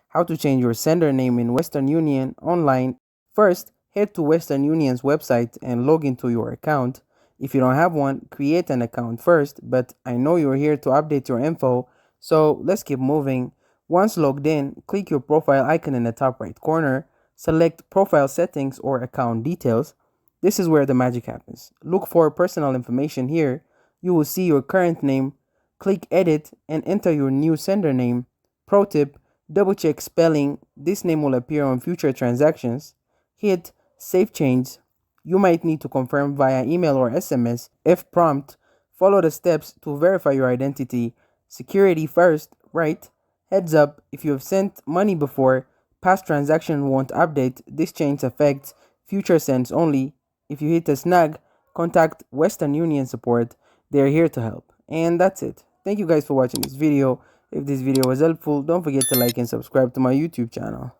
how to change your sender name in Western Union online. First, head to Western Union's website and log into your account. If you don't have one, create an account first, but I know you're here to update your info, so let's keep moving. Once logged in, click your profile icon in the top right corner, select Profile Settings or Account Details. This is where the magic happens. Look for personal information here. You will see your current name. Click Edit and enter your new sender name. Pro tip, double check spelling. This name will appear on future transactions. Hit Save Change. You might need to confirm via email or SMS. If prompt, follow the steps to verify your identity. Security first, right? Heads up, if you have sent money before, past transaction won't update. This change affects future sends only. If you hit a snag, contact Western Union support. They're here to help. And that's it. Thank you guys for watching this video. If this video was helpful, don't forget to like and subscribe to my YouTube channel.